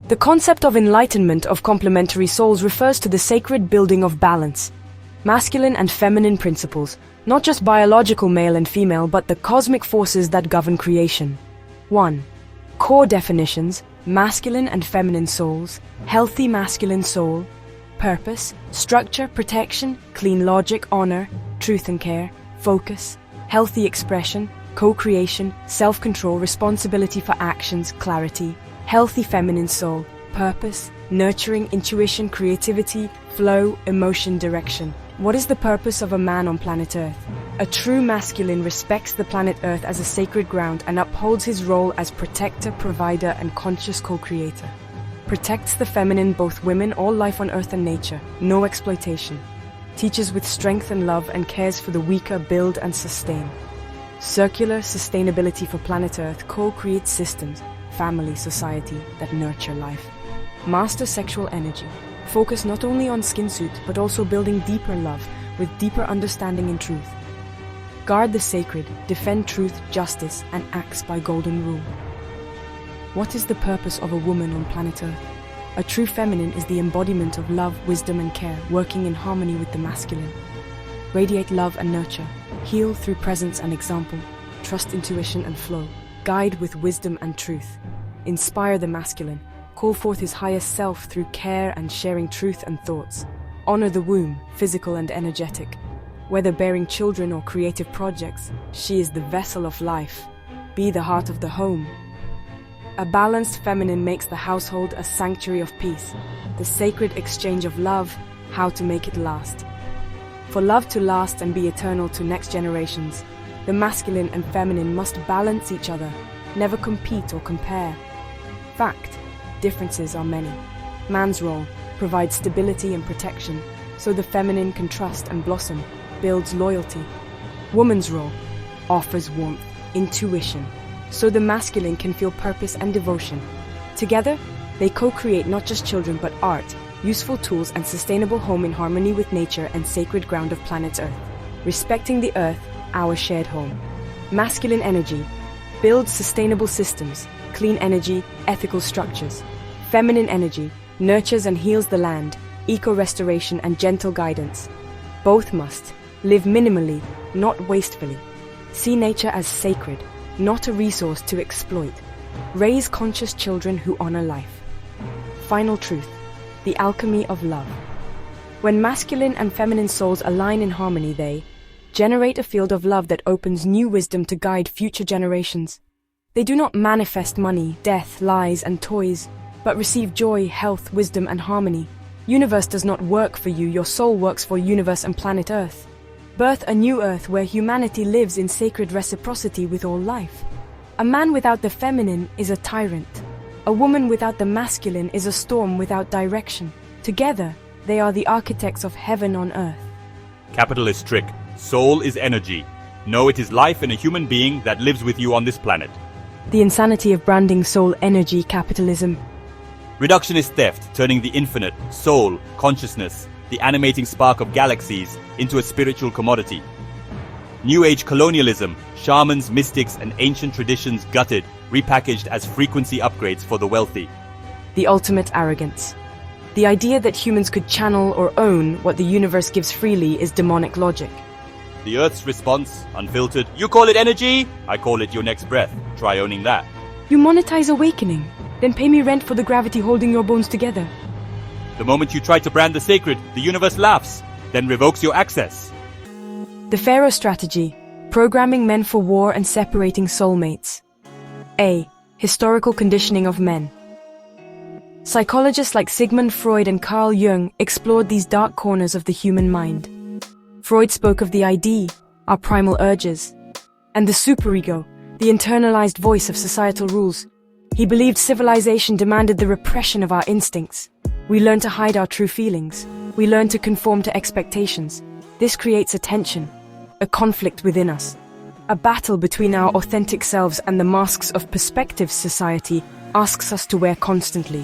The concept of enlightenment of complementary souls refers to the sacred building of balance, masculine and feminine principles, not just biological male and female, but the cosmic forces that govern creation. 1. Core definitions: masculine and feminine souls, healthy masculine soul, purpose, structure, protection, clean logic, honor, truth and care, focus, healthy expression, co-creation, self-control, responsibility for actions, clarity, healthy feminine soul, purpose, nurturing, intuition, creativity, flow, emotion, direction. What is the purpose of a man on planet Earth? A true masculine respects the planet Earth as a sacred ground and upholds his role as protector, provider, and conscious co-creator. Protects the feminine, both women, all life on Earth and nature, no exploitation. Teaches with strength and love and cares for the weaker, build and sustain. Circular sustainability for planet Earth co-creates systems, family, society that nurture life. Master sexual energy. Focus not only on skin suit, but also building deeper love with deeper understanding and truth. Guard the sacred, defend truth, justice, and acts by golden rule. What is the purpose of a woman on planet Earth? A true feminine is the embodiment of love, wisdom, and care, working in harmony with the masculine. Radiate love and nurture, heal through presence and example, trust intuition and flow, guide with wisdom and truth. Inspire the masculine, call forth his highest self through care and sharing truth and thoughts. Honor the womb, physical and energetic. Whether bearing children or creative projects, she is the vessel of life. Be the heart of the home. A balanced feminine makes the household a sanctuary of peace, the sacred exchange of love, how to make it last. For love to last and be eternal to next generations, the masculine and feminine must balance each other, never compete or compare. Fact: differences are many. Man's role provides stability and protection, so the feminine can trust and blossom, builds loyalty. Woman's role offers warmth, intuition, so the masculine can feel purpose and devotion. Together, they co-create not just children but art, useful tools, and sustainable home in harmony with nature and sacred ground of planet Earth. Respecting the Earth, our shared home. Masculine energy builds sustainable systems, clean energy, ethical structures. Feminine energy nurtures and heals the land, eco-restoration and gentle guidance. Both must live minimally, not wastefully. See nature as sacred, not a resource to exploit. Raise conscious children who honor life. Final truth: the alchemy of love. When masculine and feminine souls align in harmony, they generate a field of love that opens new wisdom to guide future generations. They do not manifest money, death, lies, and toys, but receive joy, health, wisdom, and harmony. Universe does not work for you, your soul works for universe and planet Earth. Birth a new Earth where humanity lives in sacred reciprocity with all life. A man without the feminine is a tyrant. A woman without the masculine is a storm without direction. Together, they are the architects of heaven on earth. Capitalist trick. Soul is energy. Know it is life in a human being that lives with you on this planet. The insanity of branding soul energy capitalism. Reductionist theft, turning the infinite, soul, consciousness, the animating spark of galaxies, into a spiritual commodity. New Age colonialism, shamans, mystics, and ancient traditions gutted, repackaged as frequency upgrades for the wealthy. The ultimate arrogance. The idea that humans could channel or own what the universe gives freely is demonic logic. The Earth's response, unfiltered. You call it energy? I call it your next breath. Try owning that. You monetize awakening, then pay me rent for the gravity holding your bones together. The moment you try to brand the sacred, the universe laughs, then revokes your access. The Pharaoh strategy, programming men for war and separating soulmates. A. Historical conditioning of men. Psychologists like Sigmund Freud and Carl Jung explored these dark corners of the human mind. Freud spoke of the ID, our primal urges, and the superego, the internalized voice of societal rules. He believed civilization demanded the repression of our instincts. We learn to hide our true feelings. We learn to conform to expectations. This creates a tension, a conflict within us, a battle between our authentic selves and the masks of perspectives society asks us to wear constantly.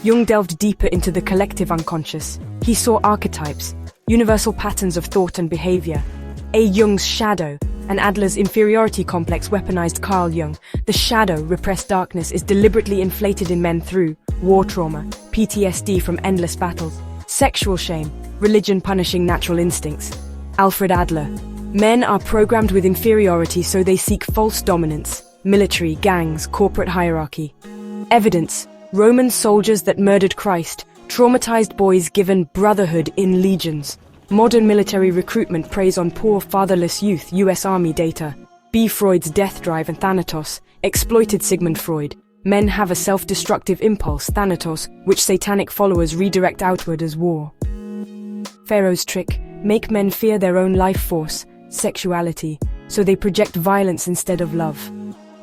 Jung delved deeper into the collective unconscious. He saw archetypes, universal patterns of thought and behavior. A. Jung's shadow, and Adler's inferiority complex weaponized Carl Jung. The shadow, repressed darkness, is deliberately inflated in men through war trauma, PTSD from endless battles, sexual shame, religion punishing natural instincts. Alfred Adler. Men are programmed with inferiority, so they seek false dominance, military, gangs, corporate hierarchy. Evidence. Roman soldiers that murdered Christ, traumatized boys given brotherhood in legions. Modern military recruitment preys on poor fatherless youth, US Army data. B. Freud's death drive and Thanatos, exploited Sigmund Freud. Men have a self-destructive impulse, Thanatos, which satanic followers redirect outward as war. Pharaoh's trick, make men fear their own life force, sexuality, so they project violence instead of love.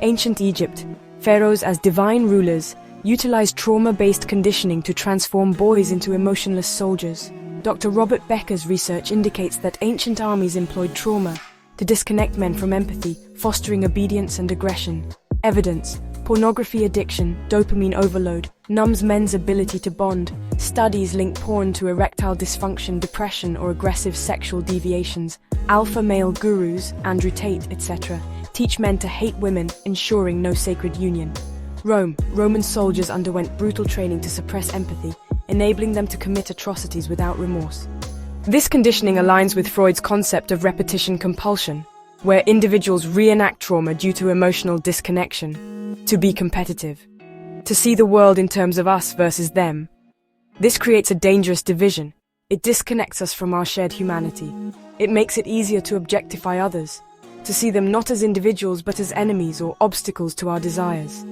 Ancient Egypt, pharaohs as divine rulers utilized trauma-based conditioning to transform boys into emotionless soldiers. Dr. Robert Becker's research indicates that ancient armies employed trauma to disconnect men from empathy, fostering obedience and aggression. Evidence. Pornography addiction, dopamine overload, numbs men's ability to bond. Studies link porn to erectile dysfunction, depression, or aggressive sexual deviations. Alpha male gurus, Andrew Tate, etc., teach men to hate women, ensuring no sacred union. Rome, Roman soldiers underwent brutal training to suppress empathy, enabling them to commit atrocities without remorse. This conditioning aligns with Freud's concept of repetition compulsion, where individuals reenact trauma due to emotional disconnection. To be competitive. To see the world in terms of us versus them. This creates a dangerous division. It disconnects us from our shared humanity. It makes it easier to objectify others, to see them not as individuals but as enemies or obstacles to our desires.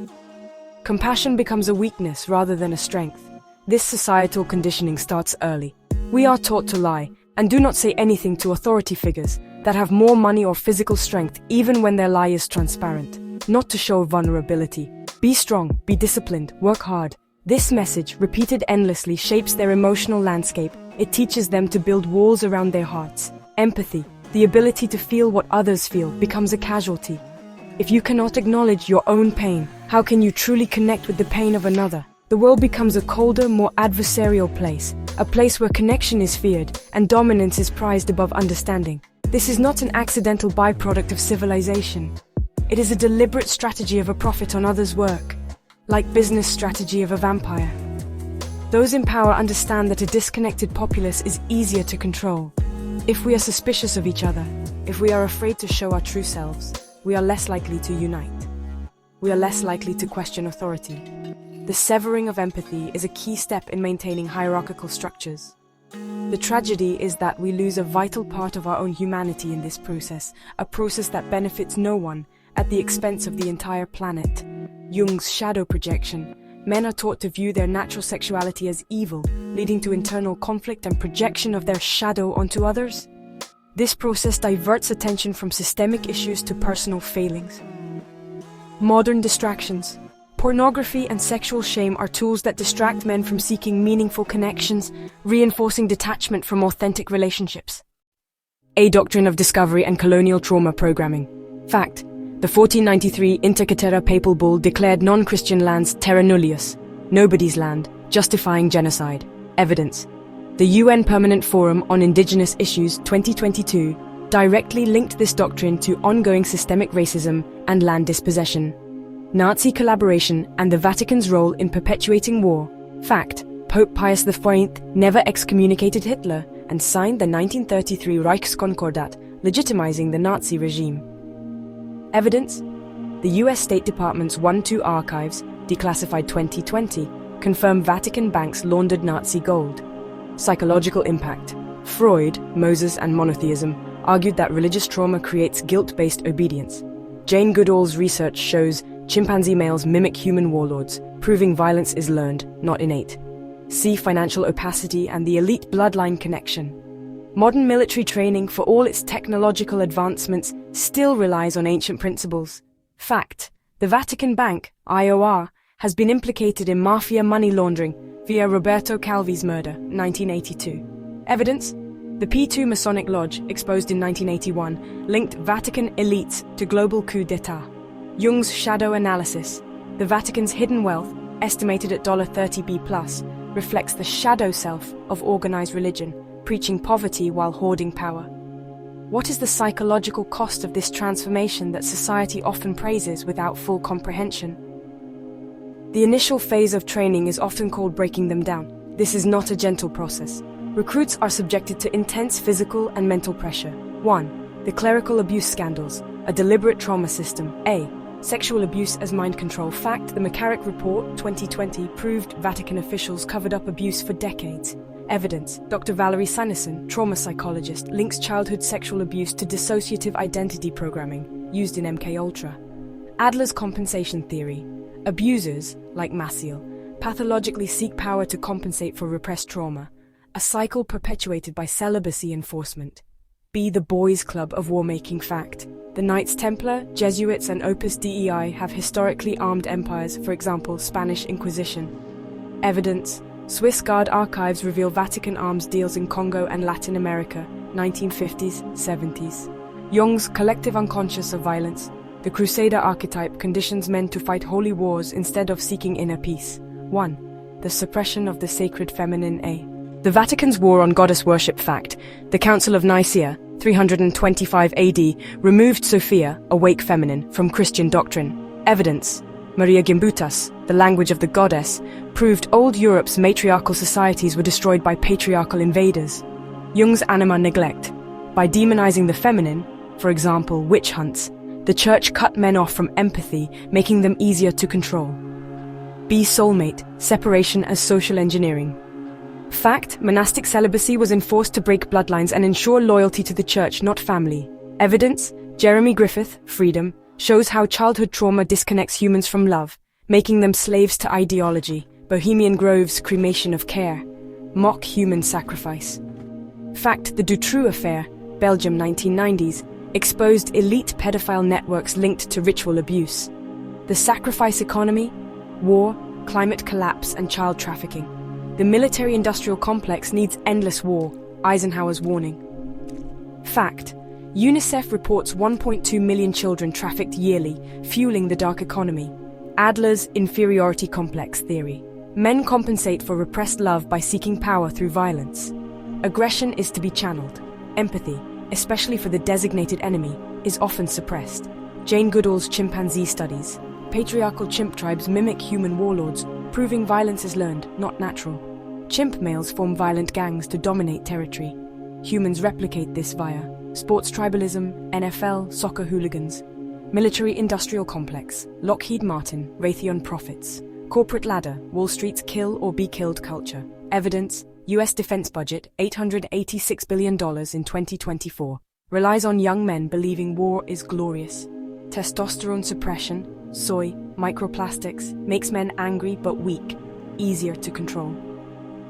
Compassion becomes a weakness rather than a strength. This societal conditioning starts early. We are taught to lie and do not say anything to authority figures that have more money or physical strength, even when their lie is transparent. Not to show vulnerability. Be strong, be disciplined, work hard. This message, repeated endlessly, shapes their emotional landscape. It teaches them to build walls around their hearts. Empathy, the ability to feel what others feel, becomes a casualty. If you cannot acknowledge your own pain, how can you truly connect with the pain of another? The world becomes a colder, more adversarial place, a place where connection is feared and dominance is prized above understanding. This is not an accidental byproduct of civilization. It is a deliberate strategy of a prophet on others' work, like business strategy of a vampire. Those in power understand that a disconnected populace is easier to control. If we are suspicious of each other, if we are afraid to show our true selves, we are less likely to unite. We are less likely to question authority. The severing of empathy is a key step in maintaining hierarchical structures. The tragedy is that we lose a vital part of our own humanity in this process, a process that benefits no one, at the expense of the entire planet. Jung's shadow projection. Men are taught to view their natural sexuality as evil, leading to internal conflict and projection of their shadow onto others. This process diverts attention from systemic issues to personal failings. Modern distractions. Pornography and sexual shame are tools that distract men from seeking meaningful connections, reinforcing detachment from authentic relationships. A doctrine of discovery and colonial trauma programming. Fact. The 1493 Inter Caetera papal bull declared non-Christian lands terra nullius, nobody's land, justifying genocide. Evidence. The UN Permanent Forum on Indigenous Issues 2022 directly linked this doctrine to ongoing systemic racism and land dispossession. Nazi collaboration and the Vatican's role in perpetuating war. Fact. Pope Pius XIV never excommunicated Hitler and signed the 1933 Reichskonkordat, legitimizing the Nazi regime. Evidence. The US State Department's 1-2 archives, declassified 2020, confirm Vatican banks laundered Nazi gold. Psychological impact. Freud, Moses, and monotheism argued that religious trauma creates guilt-based obedience. Jane Goodall's research shows chimpanzee males mimic human warlords, proving violence is learned, not innate. See financial opacity and the elite bloodline connection. Modern military training, for all its technological advancements, still relies on ancient principles. Fact. The Vatican Bank, IOR, has been implicated in mafia money laundering via Roberto Calvi's murder, 1982. Evidence. The P2 Masonic Lodge, exposed in 1981, linked Vatican elites to global coup d'etat. Jung's shadow analysis. The Vatican's hidden wealth, estimated at $30B+, reflects the shadow self of organized religion, preaching poverty while hoarding power. What is the psychological cost of this transformation that society often praises without full comprehension? The initial phase of training is often called breaking them down. This is not a gentle process. Recruits are subjected to intense physical and mental pressure. 1. The clerical abuse scandals, a deliberate trauma system. A. Sexual abuse as mind control. Fact: the McCarrick Report 2020 proved Vatican officials covered up abuse for decades. Evidence: Dr. Valerie Sanderson, trauma psychologist, links childhood sexual abuse to dissociative identity programming, used in MKUltra. Adler's compensation theory. Abusers, like Maciel, pathologically seek power to compensate for repressed trauma, a cycle perpetuated by celibacy enforcement. B. The Boys' Club of War-Making. Fact: the Knights Templar, Jesuits and Opus Dei have historically armed empires, for example, Spanish Inquisition. Evidence: Swiss Guard archives reveal Vatican arms deals in Congo and Latin America, 1950s, 70s. Jung's collective unconscious of violence. The Crusader archetype conditions men to fight holy wars instead of seeking inner peace. 1. The suppression of the sacred feminine. A. The Vatican's war on goddess worship. Fact: the Council of Nicaea, 325 AD, removed Sophia, awake feminine, from Christian doctrine. Evidence: Maria Gimbutas, the language of the goddess, proved old Europe's matriarchal societies were destroyed by patriarchal invaders. Jung's anima neglect. By demonizing the feminine, for example, witch hunts, the church cut men off from empathy, making them easier to control. B. Soulmate, separation as social engineering. Fact: monastic celibacy was enforced to break bloodlines and ensure loyalty to the church, not family. Evidence: Jeremy Griffith, Freedom, shows how childhood trauma disconnects humans from love, making them slaves to ideology. Bohemian Grove's cremation of care. Mock human sacrifice. Fact: the Dutroux affair, Belgium 1990s, exposed elite pedophile networks linked to ritual abuse. The sacrifice economy, war, climate collapse and child trafficking. The military-industrial complex needs endless war, Eisenhower's warning. Fact: UNICEF reports 1.2 million children trafficked yearly, fueling the dark economy. Adler's inferiority complex theory. Men compensate for repressed love by seeking power through violence. Aggression is to be channeled. Empathy, especially for the designated enemy, is often suppressed. Jane Goodall's chimpanzee studies. Patriarchal chimp tribes mimic human warlords, proving violence is learned, not natural. Chimp males form violent gangs to dominate territory. Humans replicate this via sports tribalism, NFL, soccer hooligans. Military-industrial complex, Lockheed Martin, Raytheon profits. Corporate ladder, Wall Street's kill or be killed culture. Evidence: US defense budget, $886 billion in 2024, relies on young men believing war is glorious. Testosterone suppression, soy, microplastics, makes men angry but weak, easier to control.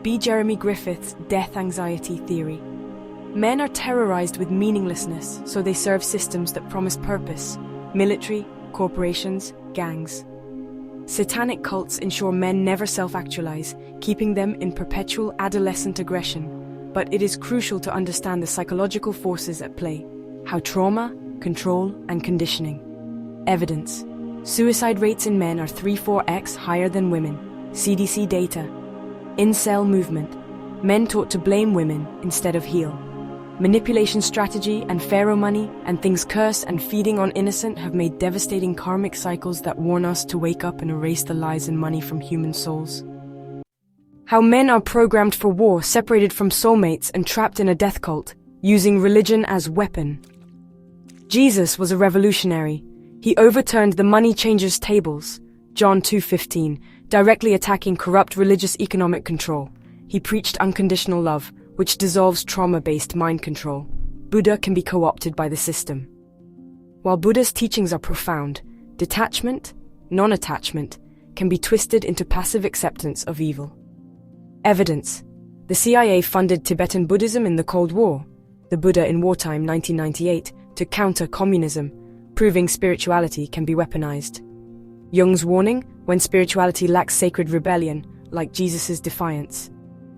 B. Jeremy Griffith's death anxiety theory. Men are terrorized with meaninglessness, so they serve systems that promise purpose. Military, corporations, gangs. Satanic cults ensure men never self-actualize, keeping them in perpetual adolescent aggression. But it is crucial to understand the psychological forces at play. How trauma, control, and conditioning. Evidence: suicide rates in men are 3-4x higher than women. CDC data. Incel movement. Men taught to blame women instead of heal. Manipulation strategy and pharaoh money and things curse and feeding on innocent have made devastating karmic cycles that warn us to wake up and erase the lies and money from human souls. How men are programmed for war, separated from soulmates and trapped in a death cult, using religion as weapon. Jesus was a revolutionary. He overturned the money changers' tables, John 2:15, directly attacking corrupt religious economic control. He preached unconditional love, which dissolves trauma-based mind control. Buddha can be co-opted by the system. While Buddha's teachings are profound, detachment, non-attachment, can be twisted into passive acceptance of evil. Evidence: the CIA funded Tibetan Buddhism in the Cold War, the Buddha in Wartime 1998, to counter communism, proving spirituality can be weaponized. Jung's warning: when spirituality lacks sacred rebellion, like Jesus' defiance,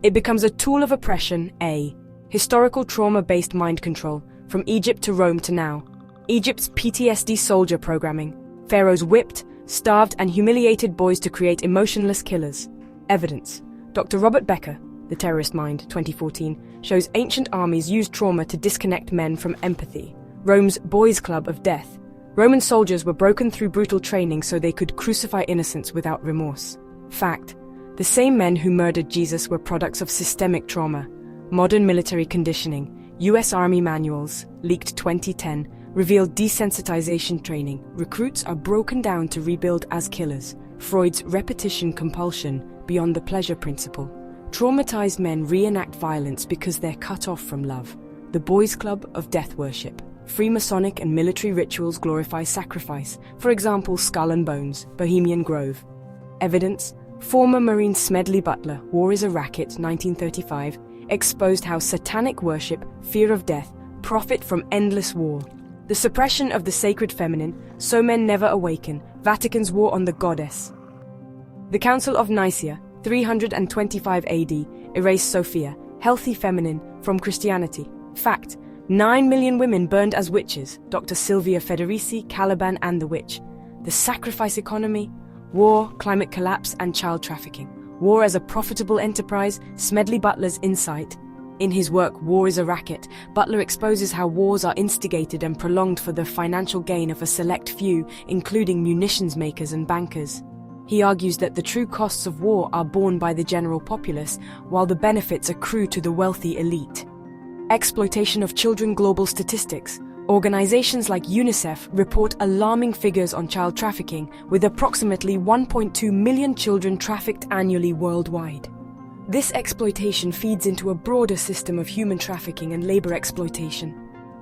it becomes a tool of oppression. A. Historical trauma-based mind control, from Egypt to Rome to now. Egypt's PTSD soldier programming. Pharaohs whipped, starved, and humiliated boys to create emotionless killers. Evidence: Dr. Robert Becker, The Terrorist Mind, 2014, shows ancient armies used trauma to disconnect men from empathy. Rome's Boys' Club of Death. Roman soldiers were broken through brutal training so they could crucify innocents without remorse. Fact: the same men who murdered Jesus were products of systemic trauma. Modern military conditioning, US Army manuals, leaked 2010, revealed desensitization training. Recruits are broken down to rebuild as killers. Freud's repetition compulsion, beyond the pleasure principle. Traumatized men reenact violence because they're cut off from love. The Boys' Club of Death Worship. Freemasonic and military rituals glorify sacrifice, for example Skull and Bones, Bohemian Grove. Evidence: former Marine Smedley Butler, War is a Racket, 1935, exposed how satanic worship, fear of death, profit from endless war. The suppression of the sacred feminine, so men never awaken, Vatican's war on the goddess. The Council of Nicaea, 325 AD, erased Sophia, healthy feminine, from Christianity. Fact: 9 million women burned as witches, Dr. Silvia Federici, Caliban and the Witch. The sacrifice economy, war, climate collapse and child trafficking. War as a profitable enterprise, Smedley Butler's insight. In his work, War is a Racket, Butler exposes how wars are instigated and prolonged for the financial gain of a select few, including munitions makers and bankers. He argues that the true costs of war are borne by the general populace, while the benefits accrue to the wealthy elite. Exploitation of children. Global statistics. Organizations like UNICEF report alarming figures on child trafficking, with approximately 1.2 million children trafficked annually worldwide. This exploitation feeds into a broader system of human trafficking and labor exploitation.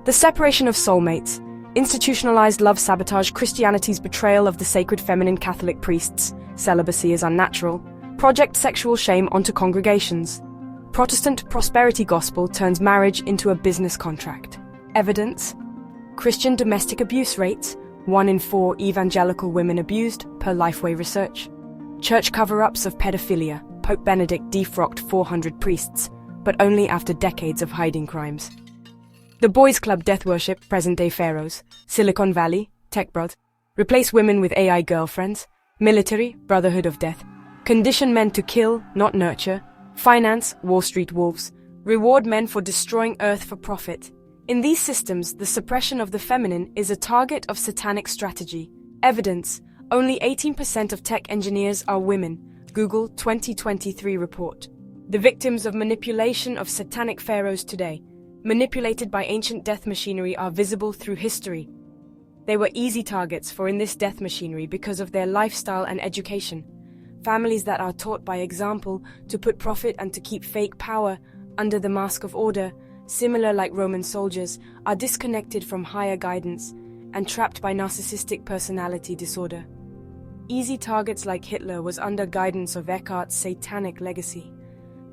The separation of soulmates. Institutionalized love sabotage. Christianity's betrayal of the sacred feminine. Catholic priests. Celibacy is unnatural. Project sexual shame onto congregations. Protestant prosperity gospel turns marriage into a business contract. Evidence: Christian domestic abuse rates, 1 in 4 evangelical women abused, per Lifeway research. Church cover-ups of pedophilia. Pope Benedict defrocked 400 priests, but only after decades of hiding crimes. The Boys' Club Death Worship. Present-day pharaohs. Silicon Valley, TechBrod. Replace women with AI girlfriends. Military, Brotherhood of Death. Condition men to kill, not nurture. Finance, Wall Street wolves. Reward men for destroying Earth for profit. In these systems, the suppression of the feminine is a target of satanic strategy. Evidence: only 18% of tech engineers are women. Google 2023 report. The victims of manipulation of satanic pharaohs today, manipulated by ancient death machinery, are visible through history. They were easy targets for in this death machinery because of their lifestyle and education. Families that are taught by example to put profit and to keep fake power under the mask of order, similar like Roman soldiers, are disconnected from higher guidance and trapped by narcissistic personality disorder. Easy targets like Hitler was under guidance of Eckhart's satanic legacy.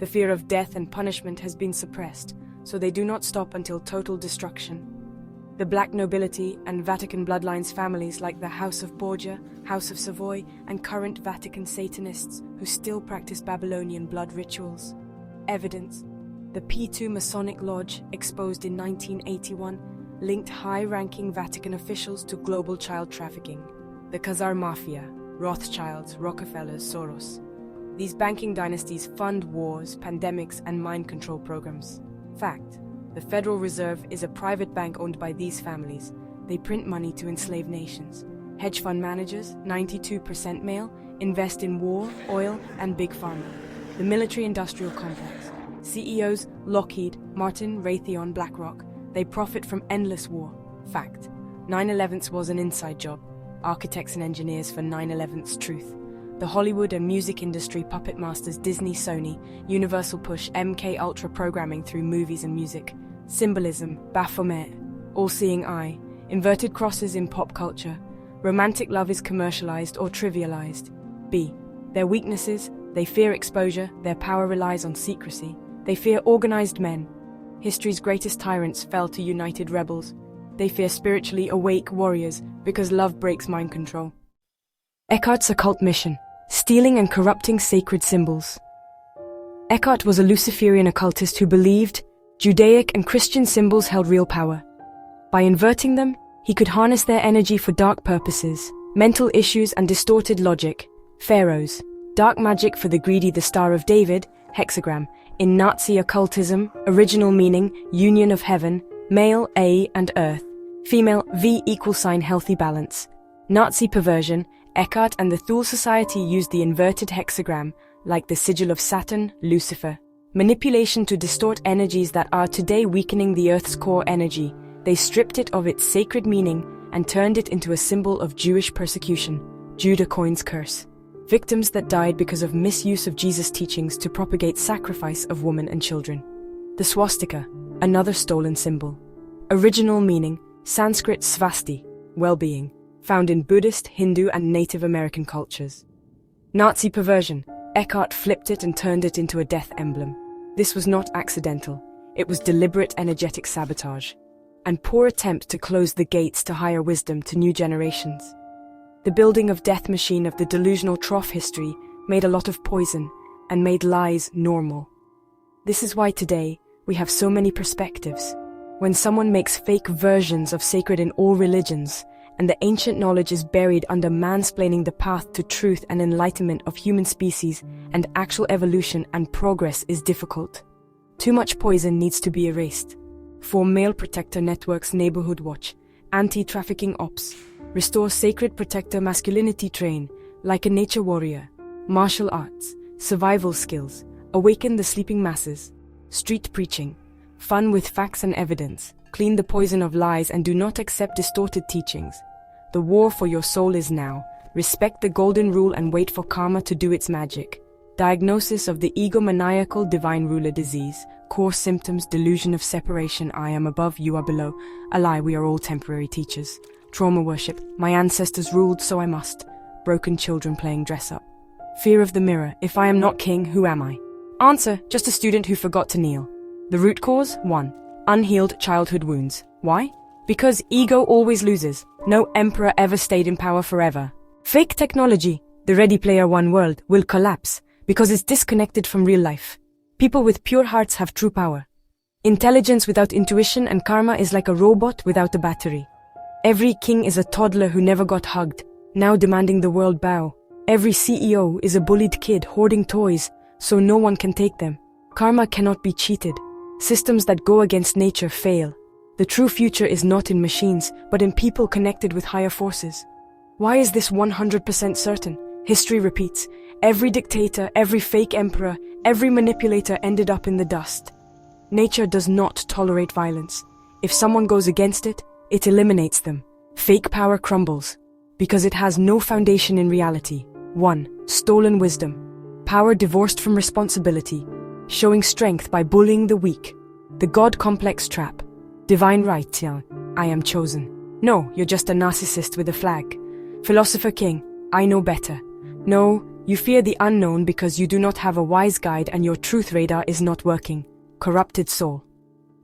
The fear of death and punishment has been suppressed, so they do not stop until total destruction. The black nobility and Vatican bloodlines families like the House of Borgia, House of Savoy, and current Vatican Satanists who still practice Babylonian blood rituals. Evidence: the P2 Masonic Lodge, exposed in 1981, linked high-ranking Vatican officials to global child trafficking. The Khazar Mafia, Rothschilds, Rockefellers, Soros. These banking dynasties fund wars, pandemics, and mind control programs. Fact: the Federal Reserve is a private bank owned by these families. They print money to enslave nations. Hedge fund managers, 92% male, invest in war, oil, and big pharma. The military-industrial complex. CEOs, Lockheed, Martin, Raytheon, BlackRock. They profit from endless war. Fact: 9/11 was an inside job. Architects and engineers for 9/11's truth. The Hollywood and music industry puppet masters Disney, Sony, Universal push MK Ultra programming through movies and music. Symbolism, Baphomet, all-seeing eye, inverted crosses in pop culture. Romantic love is commercialized or trivialized. B. Their weaknesses: they fear exposure, their power relies on secrecy. They fear organized men. History's greatest tyrants fell to united rebels. They fear spiritually awake warriors because love breaks mind control. Eckhart's occult mission: stealing and corrupting sacred symbols. Eckhart was a Luciferian occultist who believed Judaic and Christian symbols held real power. By inverting them, he could harness their energy for dark purposes, mental issues and distorted logic. Pharaohs, dark magic for the greedy. The Star of David, hexagram, in Nazi occultism, original meaning, union of heaven, male, A and earth. Female V = healthy balance. Nazi perversion, Eckhart and the Thule Society used the inverted hexagram, like the sigil of Saturn, Lucifer. Manipulation to distort energies that are today weakening the Earth's core energy. They stripped it of its sacred meaning and turned it into a symbol of Jewish persecution, Judah Coin's curse. Victims that died because of misuse of Jesus' teachings to propagate sacrifice of women and children. The swastika, another stolen symbol. Original meaning, Sanskrit svasti, well-being, found in Buddhist, Hindu and Native American cultures. Nazi perversion, Eckhart flipped it and turned it into a death emblem. This was not accidental, it was deliberate energetic sabotage, and poor attempt to close the gates to higher wisdom to new generations. The building of death machine of the delusional trough history made a lot of poison and made lies normal. This is why today we have so many perspectives. When someone makes fake versions of sacred in all religions, and the ancient knowledge is buried under mansplaining the path to truth and enlightenment of human species, and actual evolution and progress is difficult. Too much poison needs to be erased. Form male protector networks, neighborhood watch, anti-trafficking ops, restore sacred protector masculinity, train like a nature warrior, martial arts, survival skills, awaken the sleeping masses, street preaching, fun with facts and evidence, clean the poison of lies and do not accept distorted teachings. The war for your soul is now. Respect the golden rule and wait for karma to do its magic. Diagnosis of the egomaniacal divine ruler disease. Core symptoms: delusion of separation, I am above, you are below. A lie, we are all temporary teachers. Trauma worship, my ancestors ruled so I must. Broken children playing dress up. Fear of the mirror, if I am not king, who am I? Answer, just a student who forgot to kneel. The root cause? 1. Unhealed childhood wounds. Why? Because ego always loses. No emperor ever stayed in power forever. Fake technology, the Ready Player One world, will collapse because it's disconnected from real life. People with pure hearts have true power. Intelligence without intuition and karma is like a robot without a battery. Every king is a toddler who never got hugged, now demanding the world bow. Every CEO is a bullied kid hoarding toys, so no one can take them. Karma cannot be cheated. Systems that go against nature fail. The true future is not in machines, but in people connected with higher forces. Why is this 100% certain? History repeats. Every dictator, every fake emperor, every manipulator ended up in the dust. Nature does not tolerate violence. If someone goes against it, it eliminates them. Fake power crumbles because it has no foundation in reality. 1. Stolen wisdom. Power divorced from responsibility. Showing strength by bullying the weak. The God complex trap. Divine right, I am chosen. No, you're just a narcissist with a flag. Philosopher king, I know better. No, you fear the unknown because you do not have a wise guide and your truth radar is not working. Corrupted soul.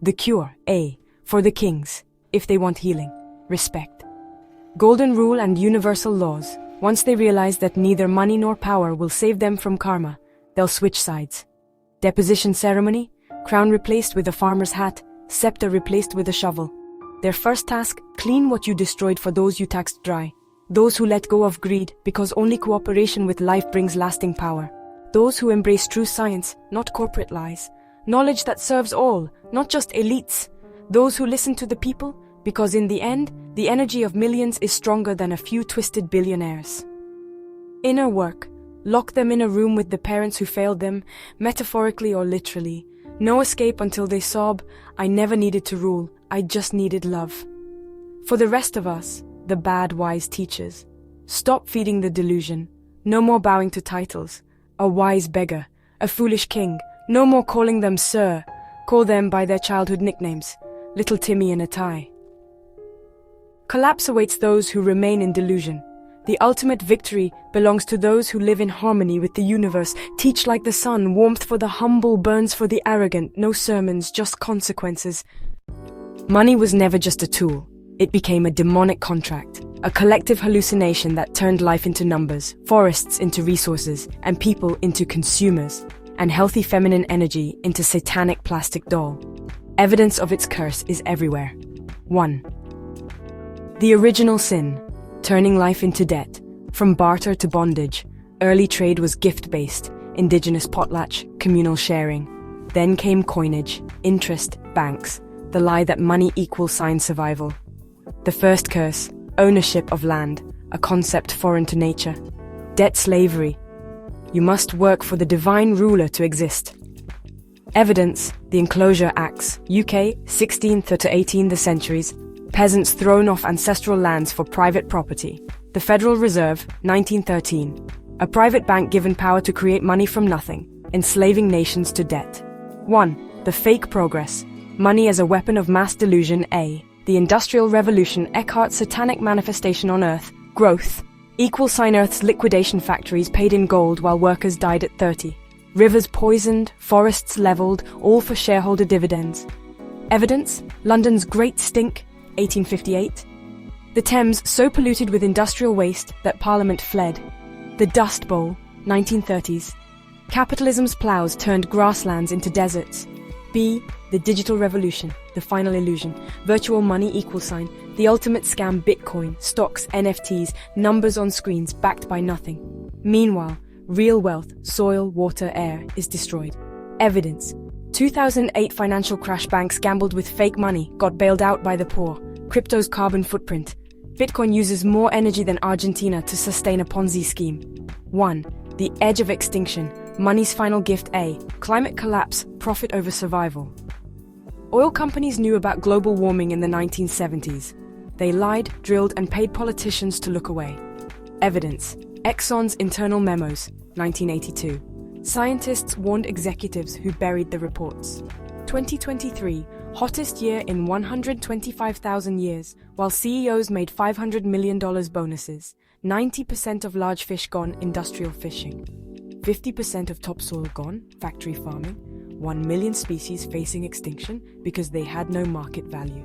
The cure, A. For the kings, if they want healing. Respect. Golden rule and universal laws. Once they realize that neither money nor power will save them from karma, they'll switch sides. Deposition ceremony, crown replaced with a farmer's hat, scepter replaced with a shovel. Their first task, clean what you destroyed for those you taxed dry. Those who let go of greed, because only cooperation with life brings lasting power. Those who embrace true science, not corporate lies. Knowledge that serves all, not just elites. Those who listen to the people, because in the end, the energy of millions is stronger than a few twisted billionaires. Inner work. Lock them in a room with the parents who failed them, metaphorically or literally. No escape until they sob, I never needed to rule, I just needed love. For the rest of us, the bad wise teachers, stop feeding the delusion. No more bowing to titles. A wise beggar, a foolish king. No more calling them sir. Call them by their childhood nicknames. Little Timmy in a tie. Collapse awaits those who remain in delusion. The ultimate victory belongs to those who live in harmony with the universe. Teach like the sun, warmth for the humble, burns for the arrogant. No sermons, just consequences. Money was never just a tool. It became a demonic contract, a collective hallucination that turned life into numbers, forests into resources, and people into consumers, and healthy feminine energy into satanic plastic doll. Evidence of its curse is everywhere. 1. The original sin, turning life into debt, from barter to bondage. Early trade was gift-based, indigenous potlatch, communal sharing. Then came coinage, interest, banks, the lie that money equals survival. The first curse, ownership of land, a concept foreign to nature. Debt slavery. You must work for the divine ruler to exist. Evidence, the Enclosure Acts, UK, 16th to 18th centuries. Peasants thrown off ancestral lands for private property. The Federal Reserve, 1913. A private bank given power to create money from nothing, enslaving nations to debt. 1. The fake progress. Money as a weapon of mass delusion. A. The Industrial Revolution. Eckhart's satanic manifestation on Earth. Growth. Earth's liquidation factories paid in gold while workers died at 30. Rivers poisoned, forests leveled, all for shareholder dividends. Evidence, London's Great Stink, 1858. The Thames so polluted with industrial waste that Parliament fled. The Dust Bowl, 1930s. Capitalism's plows turned grasslands into deserts. B. The Digital Revolution, the final illusion. Virtual money =, the ultimate scam. Bitcoin, stocks, NFTs, numbers on screens backed by nothing. Meanwhile, real wealth, soil, water, air, is destroyed. Evidence. 2008 financial crash. Banks gambled with fake money, got bailed out by the poor. Crypto's carbon footprint. Bitcoin uses more energy than Argentina to sustain a Ponzi scheme. 1. The edge of extinction. Money's final gift. A. Climate collapse, profit over survival. Oil companies knew about global warming in the 1970s. They lied, drilled, and paid politicians to look away. Evidence. Exxon's internal memos, 1982. Scientists warned executives who buried the reports. 2023, hottest year in 125,000 years, while CEOs made $500 million bonuses. 90% of large fish gone, industrial fishing. 50% of topsoil gone, factory farming. 1 million species facing extinction because they had no market value.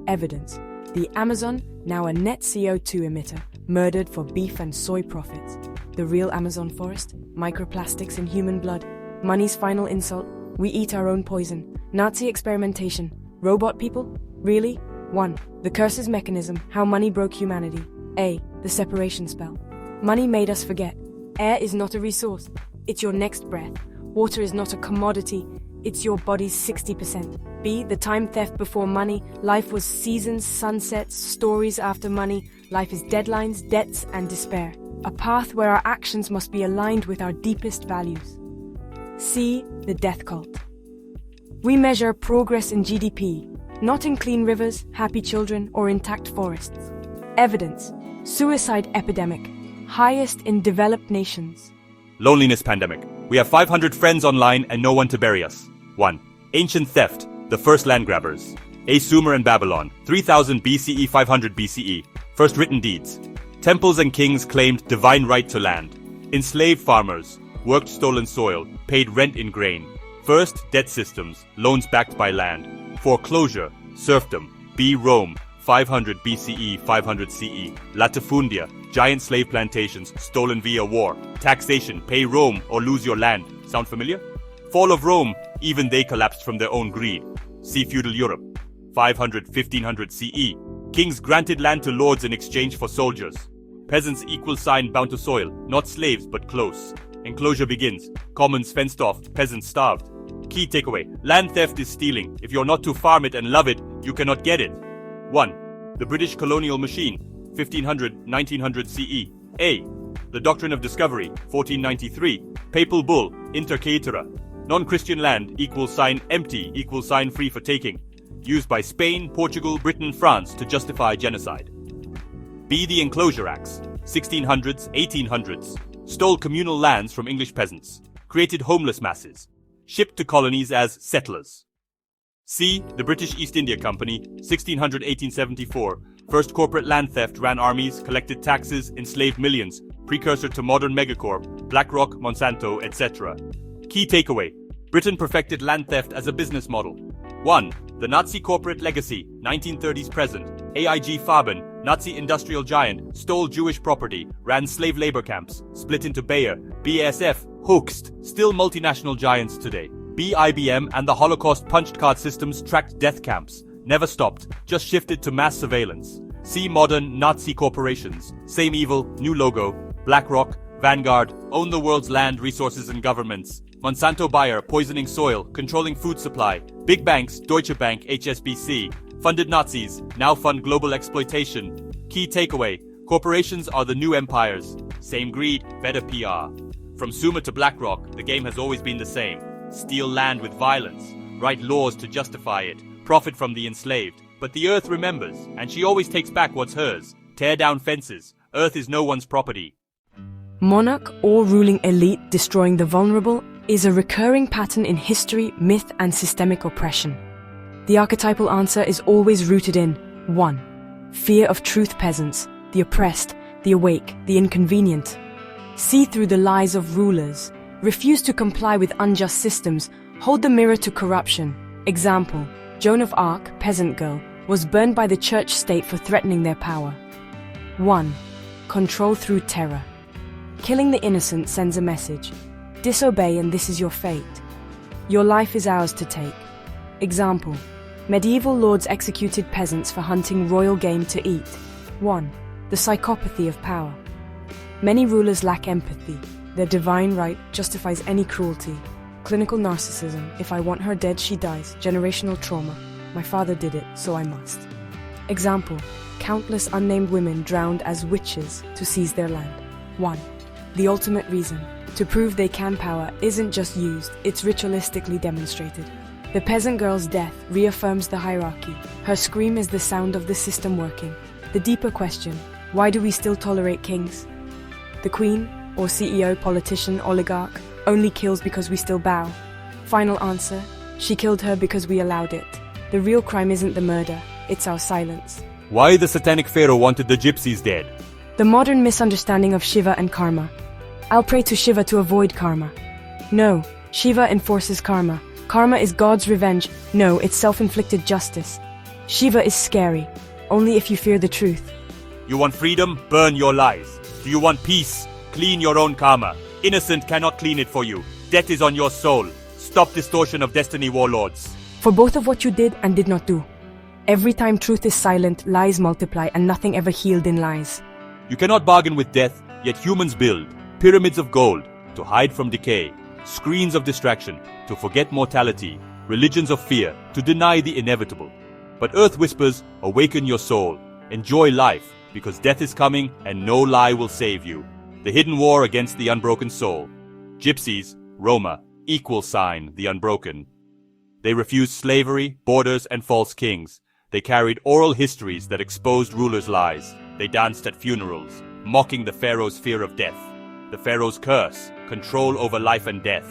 Evidence. The Amazon, now a net CO2 emitter, murdered for beef and soy profits. The real Amazon forest, microplastics in human blood. Money's final insult, we eat our own poison. Nazi experimentation, robot people? Really? 1. The curse's mechanism, how money broke humanity. A. The separation spell. Money made us forget. Air is not a resource, it's your next breath. Water is not a commodity, it's your body's 60%. B. The time theft before money. Life was seasons, sunsets, stories after money. Life is deadlines, debts, and despair. A path where our actions must be aligned with our deepest values. C. The death cult. We measure progress in GDP, not in clean rivers, happy children, or intact forests. Evidence. Suicide epidemic, highest in developed nations. Loneliness pandemic. We have 500 friends online and no one to bury us. 1. Ancient theft, the first land grabbers. A. Sumer and Babylon, 3000 BCE, 500 BCE. First written deeds. Temples and kings claimed divine right to land. Enslaved farmers, worked stolen soil, paid rent in grain. First, debt systems, loans backed by land. Foreclosure, serfdom. B. Rome, 500 BCE, 500 CE. Latifundia, giant slave plantations, stolen via war. Taxation, pay Rome or lose your land. Sound familiar? Fall of Rome, even they collapsed from their own greed. See feudal Europe, 500, 1500 CE. Kings granted land to lords in exchange for soldiers. Peasants bound to soil, not slaves but close. Enclosure begins, commons fenced off, peasants starved. Key takeaway, land theft is stealing. If you're not to farm it and love it, you cannot get it. 1. The British colonial machine, 1500, 1900 CE. A. The Doctrine of Discovery, 1493. Papal Bull, Inter Caetera. Non-Christian land empty free for taking. Used by Spain, Portugal, Britain, France to justify genocide. B. The Enclosure Acts, 1600s, 1800s. Stole communal lands from English peasants. Created homeless masses. Shipped to colonies as settlers. C. The British East India Company, 1600-1874. First corporate land theft, ran armies, collected taxes, enslaved millions. Precursor to modern megacorp, BlackRock, Monsanto, etc. Key takeaway. Britain perfected land theft as a business model. 1. The Nazi corporate legacy, 1930s present. AIG Farben, Nazi industrial giant, stole Jewish property, ran slave labor camps, split into Bayer, BASF, Hoechst, still multinational giants today. IBM and the Holocaust punched card systems tracked death camps. Never stopped, just shifted to mass surveillance. See modern Nazi corporations. Same evil, new logo. BlackRock, Vanguard, own the world's land, resources and governments. Monsanto Bayer, poisoning soil, controlling food supply. Big banks, Deutsche Bank, HSBC. Funded Nazis, now fund global exploitation. Key takeaway, corporations are the new empires. Same greed, better PR. From Sumer to BlackRock, the game has always been the same. Steal land with violence, write laws to justify it, profit from the enslaved. But the Earth remembers, and she always takes back what's hers. Tear down fences. Earth is no one's property. Monarch or ruling elite destroying the vulnerable is a recurring pattern in history, myth, and systemic oppression. The archetypal answer is always rooted in 1. Fear of truth peasants, the oppressed, the awake, the inconvenient. See through the lies of rulers, refuse to comply with unjust systems, hold the mirror to corruption. Example, Joan of Arc, peasant girl, was burned by the church state for threatening their power. 1. Control through terror. Killing the innocent sends a message. Disobey and this is your fate. Your life is ours to take. Example, medieval lords executed peasants for hunting royal game to eat. 1. The psychopathy of power. Many rulers lack empathy. Their divine right justifies any cruelty. Clinical narcissism, if I want her dead, she dies. Generational trauma, my father did it, so I must. Example, countless unnamed women drowned as witches to seize their land. 1. The ultimate reason, to prove they can power, isn't just used, it's ritualistically demonstrated. The peasant girl's death reaffirms the hierarchy. Her scream is the sound of the system working. The deeper question, why do we still tolerate kings? The queen, or CEO, politician, oligarch, only kills because we still bow. Final answer, she killed her because we allowed it. The real crime isn't the murder, it's our silence. Why the satanic pharaoh wanted the gypsies dead? The modern misunderstanding of Shiva and karma. I'll pray to Shiva to avoid karma. No, Shiva enforces karma. Karma is God's revenge. No, it's self-inflicted justice. Shiva is scary, only if you fear the truth. You want freedom? Burn your lies. Do you want peace? Clean your own karma. Innocent cannot clean it for you. Debt is on your soul. Stop distortion of destiny, warlords. For both of what you did and did not do. Every time truth is silent, lies multiply, and nothing ever healed in lies. You cannot bargain with death, yet humans build pyramids of gold to hide from decay, screens of distraction to forget mortality, religions of fear to deny the inevitable. But Earth whispers, awaken your soul, enjoy life, because death is coming and no lie will save you. The hidden war against the unbroken soul. Gypsies, Roma, equal sign, the unbroken. They refused slavery, borders, and false kings. They carried oral histories that exposed rulers' lies. They danced at funerals, mocking the pharaoh's fear of death. The pharaoh's curse, control over life and death.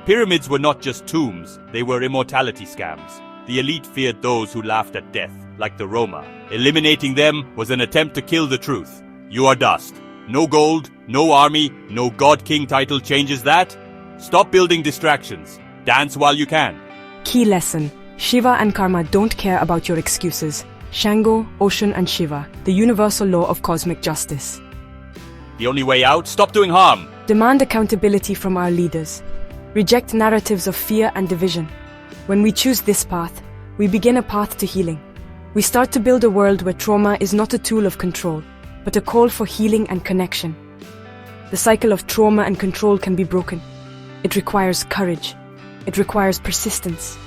Pyramids were not just tombs, they were immortality scams. The elite feared those who laughed at death, like the Roma. Eliminating them was an attempt to kill the truth. You are dust. No gold, no army, no god-king title changes that. Stop building distractions. Dance while you can. Key lesson. Shiva and karma don't care about your excuses. Shango, Ocean, and Shiva, the universal law of cosmic justice. The only way out? Stop doing harm. Demand accountability from our leaders. Reject narratives of fear and division. When we choose this path, we begin a path to healing. We start to build a world where trauma is not a tool of control, but a call for healing and connection. The cycle of trauma and control can be broken. It requires courage. It requires persistence.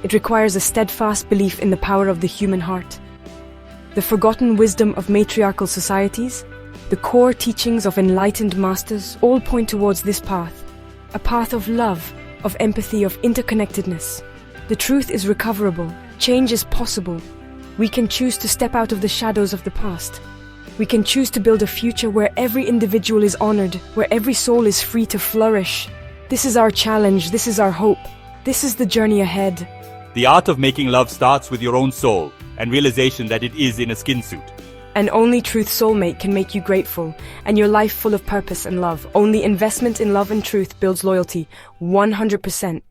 It requires a steadfast belief in the power of the human heart. The forgotten wisdom of matriarchal societies, the core teachings of enlightened masters all point towards this path. A path of love, of empathy, of interconnectedness. The truth is recoverable. Change is possible. We can choose to step out of the shadows of the past. We can choose to build a future where every individual is honored, where every soul is free to flourish. This is our challenge. This is our hope. This is the journey ahead. The art of making love starts with your own soul and realization that it is in a skin suit. And only truth soulmate can make you grateful and your life full of purpose and love. Only investment in love and truth builds loyalty 100%.